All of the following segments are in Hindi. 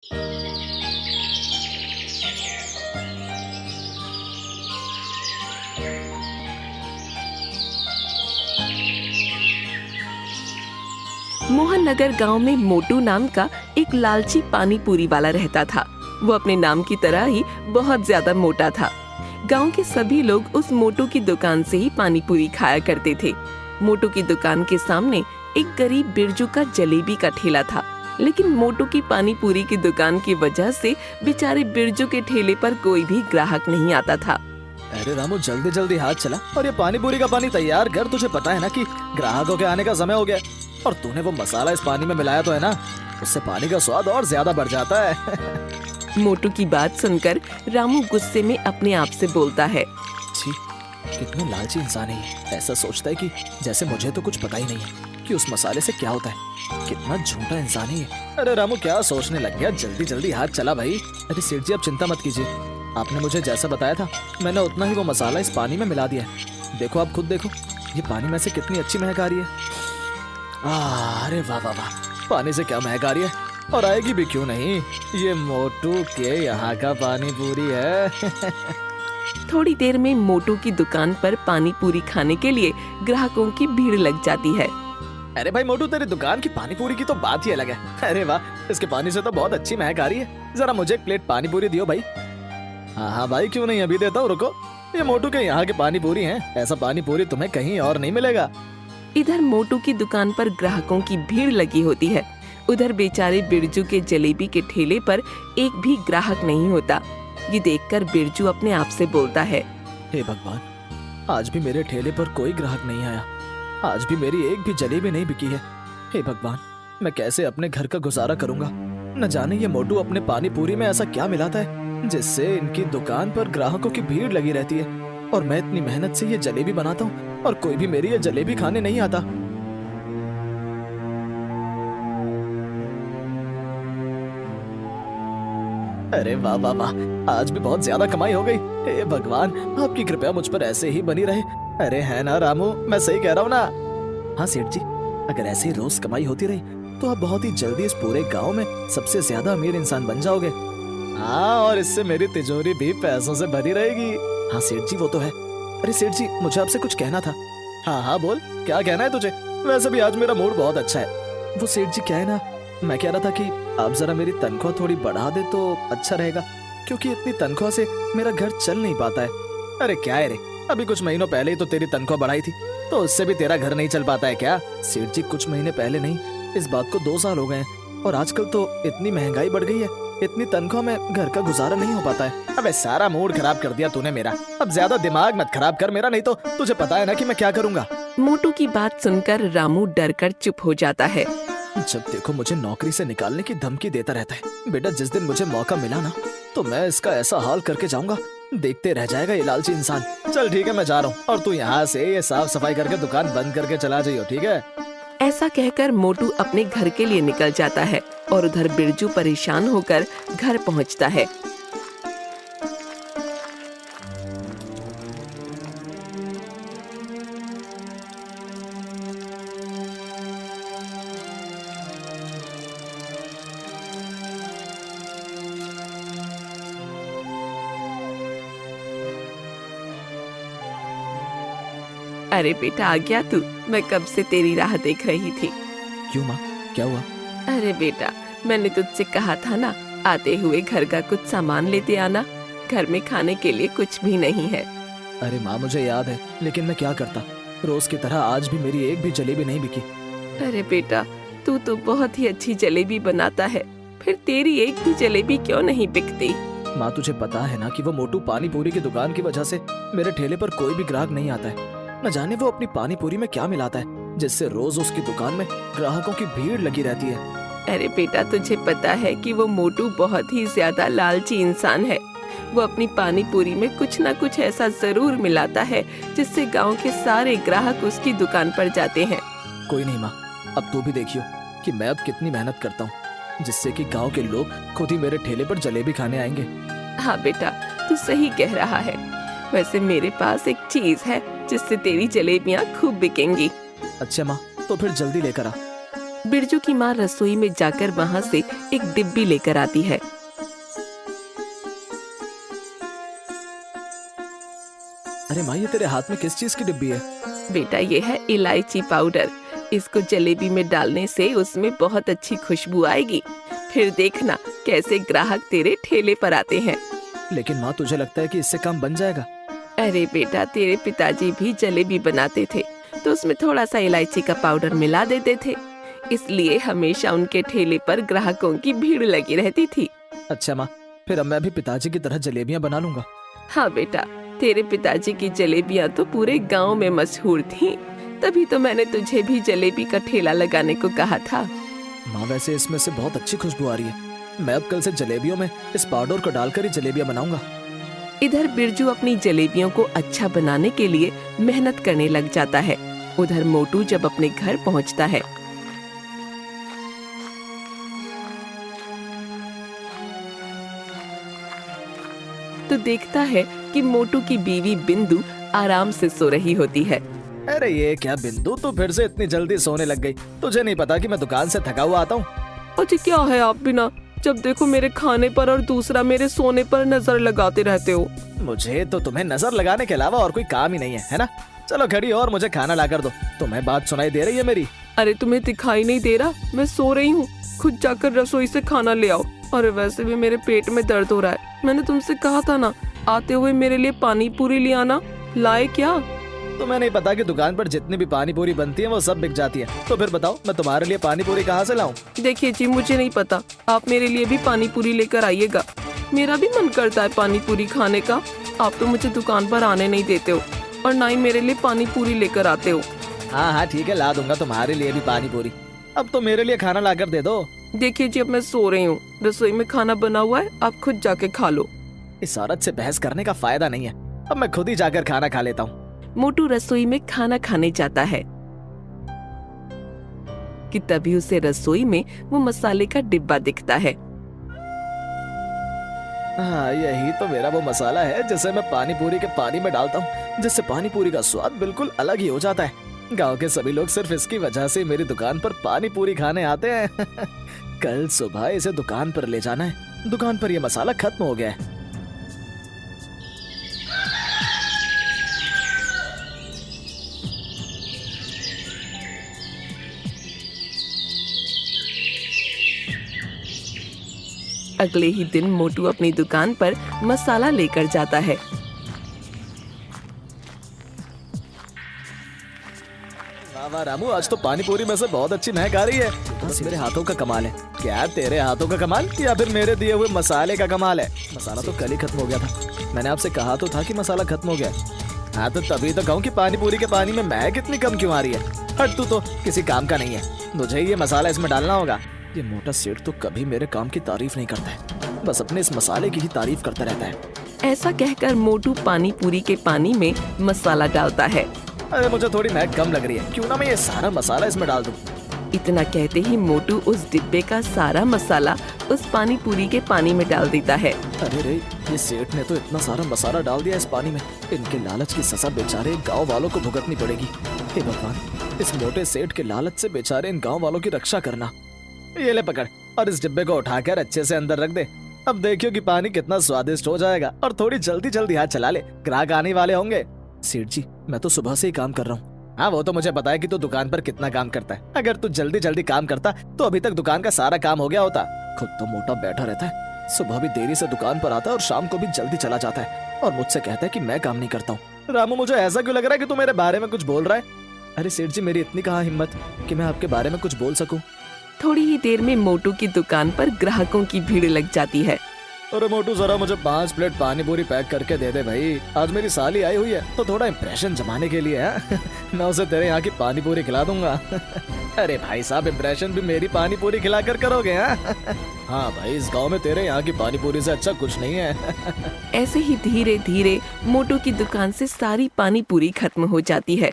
मोहन नगर गांव में मोटू नाम का एक लालची पानी पूरी वाला रहता था। वो अपने नाम की तरह ही बहुत ज्यादा मोटा था। गांव के सभी लोग उस मोटू की दुकान से ही पानी पूरी खाया करते थे। मोटू की दुकान के सामने एक गरीब बिरजू का जलेबी का ठेला था, लेकिन मोटू की पानी पूरी की दुकान की वजह से बेचारे बिरजू के ठेले पर कोई भी ग्राहक नहीं आता था। अरे रामू, जल्दी जल्दी हाथ चला और ये पानी पूरी का पानी तैयार कर। तुझे पता है ना कि ग्राहकों के आने का समय हो गया, और तूने वो मसाला इस पानी में मिलाया तो है ना, उससे पानी का स्वाद और ज्यादा बढ़ जाता है। मोटू की बात सुनकर रामू गुस्से में अपने आप से बोलता है, छी, कितना लालची इंसान है ये। ऐसा सोचता है कि जैसे मुझे तो कुछ पता ही नहीं है कि उस मसाले से क्या होता है। कितना झूठा इंसान है ये। अरे रामू, क्या सोचने लग गया? जल्दी जल्दी हाथ चला भाई। अरे सेठ जी, आप चिंता मत कीजिए, आपने मुझे जैसा बताया था मैंने उतना ही वो मसाला इस पानी में मिला दिया है। देखो, आप खुद देखो, ये पानी में से कितनी अच्छी महक आ रही है। अरे वाह वाह वाह, पानी से क्या महक आ रही है, और आएगी भी क्यों नहीं। ये मोटू के यहाँ का पानी पूरी है। थोड़ी देर में मोटू की दुकान पर पानी पूरी खाने के लिए ग्राहकों की भीड़ लग जाती है। अरे भाई मोटू, तेरी दुकान की पानी पूरी की तो बात ही अलग है। अरे वाह, इसके पानी से तो बहुत अच्छी महक आ रही है। जरा मुझे एक प्लेट पानी पूरी दियो भाई। हाँ हाँ भाई, क्यों नहीं, अभी देता हूँ, रुको। ये मोटू के यहाँ के पानी पूरी हैं, ऐसा पानी पूरी तुम्हें कहीं और नहीं मिलेगा। इधर मोटू की दुकान पर ग्राहकों की भीड़ लगी होती है, उधर बेचारे बिरजू के जलेबी के ठेले पर एक भी ग्राहक नहीं होता। ये देखकर बिरजू अपने आप से बोलता है, हे भगवान, आज भी मेरे ठेले पर कोई ग्राहक नहीं आया, आज भी मेरी एक भी जलेबी नहीं बिकी है। हे भगवान, मैं कैसे अपने घर का गुजारा करूंगा। न जाने ये मोटू अपने पानी पूरी में ऐसा क्या मिलाता है जिससे इनकी दुकान पर ग्राहकों की भीड़ लगी रहती है, और मैं इतनी मेहनत से ये जलेबी बनाता हूँ और कोई भी मेरी ये जलेबी खाने नहीं आता। अरे वाह वाह वाह, आज भी बहुत ज्यादा कमाई हो गई। हे भगवान, आपकी कृपया मुझ पर ऐसे ही बनी रहे। अरे है ना रामू, मैं सही कह रहा हूँ ना? हाँ सेठ जी, अगर ऐसे ही रोज कमाई होती रही तो आप बहुत ही जल्दी इस पूरे गांव में सबसे ज्यादा अमीर इंसान बन जाओगे। हाँ, और इससे मेरी तिजोरी भी पैसों से भरी रहेगी। हाँ सेठ जी, वो तो है। अरे सेठ जी, मुझे आपसे कुछ कहना था। हाँ हाँ बोल, क्या कहना है तुझे? वैसे भी आज मेरा मूड बहुत अच्छा है। वो सेठ जी, क्या है ना, मैं कह रहा था कि आप जरा मेरी तनख्वाह थोड़ी बढ़ा दे तो अच्छा रहेगा, क्योंकि इतनी तनख्वाह से मेरा घर चल नहीं पाता है। अरे क्या है रे, अभी कुछ महीनों पहले ही तो तेरी तनख्वाह बढ़ाई थी, तो उससे भी तेरा घर नहीं चल पाता है क्या? सेठ जी, कुछ महीने पहले नहीं, इस बात को 2 साल हो गए हैं, और आजकल तो इतनी महंगाई बढ़ गई है, इतनी तनख्वाह में घर का गुजारा नहीं हो पाता है। अबे सारा मूड खराब कर दिया तूने मेरा। अब ज्यादा दिमाग मत खराब कर मेरा, नहीं तो तुझे पता है ना कि मैं क्या करूंगा। मोटू की बात सुनकर रामू डर कर चुप हो जाता है। जब देखो मुझे नौकरी से निकालने की धमकी देता रहता है। बेटा, जिस दिन मुझे मौका मिला ना, तो मैं इसका ऐसा हाल करके जाऊंगा, देखते रह जाएगा ये लालची इंसान। चल ठीक है, मैं जा रहा हूँ, और तू यहाँ से ये साफ सफाई करके दुकान बंद करके चला जाइयो, ठीक है? ऐसा कहकर मोटू अपने घर के लिए निकल जाता है, और उधर बिरजू परेशान होकर घर पहुँचता है। अरे बेटा, आ गया तू? मैं कब से तेरी राह देख रही थी। क्यों माँ, क्या हुआ? अरे बेटा, मैंने तुझसे कहा था ना, आते हुए घर का कुछ सामान लेते आना। घर में खाने के लिए कुछ भी नहीं है। अरे माँ, मुझे याद है, लेकिन मैं क्या करता, रोज की तरह आज भी मेरी एक भी जलेबी नहीं बिकी। अरे बेटा, तू तो बहुत ही अच्छी जलेबी बनाता है, फिर तेरी एक भी जलेबी क्यों नहीं बिकती? माँ, तुझे पता है ना कि वो मोटू पानी पूरी की दुकान की वजह से मेरे ठेले पर कोई भी ग्राहक नहीं आता है। न जाने वो अपनी पानी पूरी में क्या मिलाता है जिससे रोज उसकी दुकान में ग्राहकों की भीड़ लगी रहती है। अरे बेटा, तुझे पता है कि वो मोटू बहुत ही ज्यादा लालची इंसान है। वो अपनी पानी पूरी में कुछ न कुछ ऐसा जरूर मिलाता है जिससे गांव के सारे ग्राहक उसकी दुकान पर जाते हैं। कोई नहीं माँ, अब तू भी देखियो कि मैं अब कितनी मेहनत करता हूँ, जिससे कि गांव के लोग खुद ही मेरे ठेले पर जलेबी खाने आएंगे। हाँ बेटा, तू सही कह रहा है। वैसे मेरे पास एक चीज है जिससे तेरी जलेबियाँ खूब बिकेंगी। अच्छा माँ, तो फिर जल्दी लेकर आ। बिरजू की माँ रसोई में जाकर वहाँ से एक डिब्बी लेकर आती है। अरे माँ, ये तेरे हाथ में किस चीज की डिब्बी है? बेटा, ये है इलायची पाउडर। इसको जलेबी में डालने से उसमें बहुत अच्छी खुशबू आएगी। फिर देखना कैसे ग्राहक तेरे ठेले पर आते हैं। लेकिन माँ, तुझे लगता है कि इससे काम बन जाएगा? अरे बेटा, तेरे पिताजी भी जलेबी बनाते थे तो उसमें थोड़ा सा इलायची का पाउडर मिला देते थे, इसलिए हमेशा उनके ठेले पर ग्राहकों की भीड़ लगी रहती थी। अच्छा माँ, फिर अब मैं भी पिताजी की तरह जलेबियाँ बना लूंगा। हाँ बेटा, तेरे पिताजी की जलेबियाँ तो पूरे गांव में मशहूर थीं, तभी तो मैंने तुझे भी जलेबी का ठेला लगाने को कहा था। माँ, वैसे इसमें से बहुत अच्छी खुशबू आ रही है। मैं अब कल से जलेबियों में इस पाउडर को डालकर ही जलेबियाँ बनाऊंगा। इधर बिरजू अपनी जलेबियों को अच्छा बनाने के लिए मेहनत करने लग जाता है। उधर मोटू जब अपने घर पहुंचता है तो देखता है कि मोटू की बीवी बिंदु आराम से सो रही होती है। अरे ये क्या बिंदु, तू फिर से इतनी जल्दी सोने लग गई? तुझे नहीं पता कि मैं दुकान से थका हुआ आता हूँ? अजी क्या है आप बिना जब देखो मेरे खाने पर और दूसरा मेरे सोने पर नजर लगाते रहते हो। मुझे तो तुम्हें नजर लगाने के अलावा और कोई काम ही नहीं है ना? चलो खड़ी हो और मुझे खाना ला कर दो। तुम्हें बात सुनाई दे रही है मेरी? अरे तुम्हें दिखाई नहीं दे रहा? मैं सो रही हूँ, खुद जाकर रसोई से खाना ले आओ। अरे वैसे भी मेरे पेट में दर्द हो रहा है। मैंने तुमसे कहा था ना, आते हुए मेरे लिए पानी पूरी ले आना। लाए क्या? तुम्हें नहीं पता कि दुकान पर जितनी भी पानी पूरी बनती है वो सब बिक जाती है? तो फिर बताओ, मैं तुम्हारे लिए पानी पूरी कहाँ से लाऊं? देखिए जी, मुझे नहीं पता, आप मेरे लिए भी पानी पूरी लेकर आइएगा। मेरा भी मन करता है पानी पूरी खाने का। आप तो मुझे दुकान पर आने नहीं देते हो और ना ही मेरे लिए पानी पूरी लेकर आते हो। हाँ हाँ ठीक है, ला दूंगा तुम्हारे लिए भी पानी पूरी। अब तो मेरे लिए खाना ला कर दे दो। देखिए जी, अब मैं सो रही हूँ, रसोई में खाना बना हुआ है, आप खुद जाके खा लो। इस औरत से बहस करने का फायदा नहीं है, अब मैं खुद ही जाकर खाना खा लेता हूँ। मोटू रसोई में खाना खाने जाता है कि तभी उसे रसोई में वो मसाले का डिब्बा दिखता है। हाँ, यही तो मेरा वो मसाला है जिसे मैं पानी पूरी के पानी में डालता हूँ, जिससे पानी पूरी का स्वाद बिल्कुल अलग ही हो जाता है। गांव के सभी लोग सिर्फ इसकी वजह से मेरी दुकान पर पानी पूरी खाने आते हैं। कल सुबह इसे दुकान पर ले जाना है। दुकान पर यह मसाला खत्म हो गया है। अगले ही दिन मोटू अपनी दुकान पर मसाला लेकर जाता है। वाह वाह रामू, आज तो पानी पूरी में से बहुत अच्छी महक आ रही है। बस मेरे हाथों का कमाल है। क्या तेरे हाथों का कमाल या फिर मेरे दिए हुए मसाले का कमाल है? मसाला तो कल ही खत्म हो गया था। मैंने आपसे कहा तो था कि मसाला खत्म हो गया। हाँ तो तभी तो कहूँ कि पानी पूरी के पानी में महक इतनी कम क्यों आ रही है? हट, तू तो किसी काम का नहीं है। मुझे ये मसाला इसमें डालना होगा। ये मोटा सेठ तो कभी मेरे काम की तारीफ नहीं करता है, बस अपने इस मसाले की ही तारीफ करता रहता है। ऐसा कहकर मोटू पानी पूरी के पानी में मसाला डालता है। अरे मुझे थोड़ी महक कम लग रही है, क्यों ना मैं ये सारा मसाला इसमें डाल दूं। इतना कहते ही मोटू उस डिब्बे का सारा मसाला उस पानी पूरी के पानी में डाल देता है। अरे रे, ये सेठ ने तो इतना सारा मसाला डाल दिया इस पानी में। इनके लालच की सजा बेचारे गांव वालों को भुगतनी पड़ेगी। हे भगवान, इस मोटे सेठ के लालच से बेचारे इन गांव वालों की रक्षा करना। ये ले पकड़ और इस डिब्बे को उठाकर अच्छे से अंदर रख दे। अब देखियो कि पानी कितना स्वादिष्ट हो जाएगा। और थोड़ी जल्दी जल्दी हाथ चला ले, ग्राहक आने वाले होंगे। सेठ जी, मैं तो सुबह से ही काम कर रहा हूँ। हाँ वो तो मुझे पता है कि तू दुकान पर कितना काम करता है। अगर तू जल्दी जल्दी काम करता तो अभी तक दुकान का सारा काम हो गया होता। खुद तो मोटा बैठा रहता है, सुबह भी देरी से दुकान पर आता है और शाम को भी जल्दी चला जाता है और मुझसे कहता है कि मैं काम नहीं करता हूँ। रामू, मुझे ऐसा क्यों लग रहा है कि तू मेरे बारे में कुछ बोल रहा है? अरे सेठ जी, मेरी इतनी कहाँ हिम्मत कि मैं आपके बारे में कुछ बोल सकूं। थोड़ी ही देर में मोटू की दुकान पर ग्राहकों की भीड़ लग जाती है। अरे मोटू, जरा मुझे 5 प्लेट पानी पूरी पैक करके दे दे भाई। आज मेरी साली आई हुई है तो थोड़ा इम्प्रेशन जमाने के लिए है। मैं उसे तेरे यहाँ की पानी पूरी खिला दूंगा। अरे भाई साहब, इम्प्रेशन भी मेरी पानी पूरी खिलाकर करोगे? हाँ भाई, इस गांव में तेरे यहाँ की पानी पूरी से अच्छा कुछ नहीं है। ऐसे ही धीरे धीरे मोटू की दुकान से सारी पानी पूरी खत्म हो जाती है।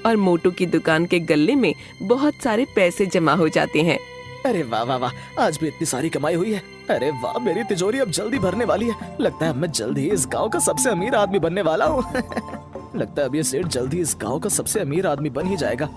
और मोटू की दुकान के गल्ले में बहुत सारे पैसे जमा हो जाते हैं। अरे वाह वाह वाह, आज भी इतनी सारी कमाई हुई है। अरे वाह, मेरी तिजोरी अब जल्दी भरने वाली है। लगता है अब मैं जल्द ही इस गांव का सबसे अमीर आदमी बनने वाला हूँ। लगता है अब ये सेठ जल्दी इस गांव का सबसे अमीर आदमी बन ही जाएगा।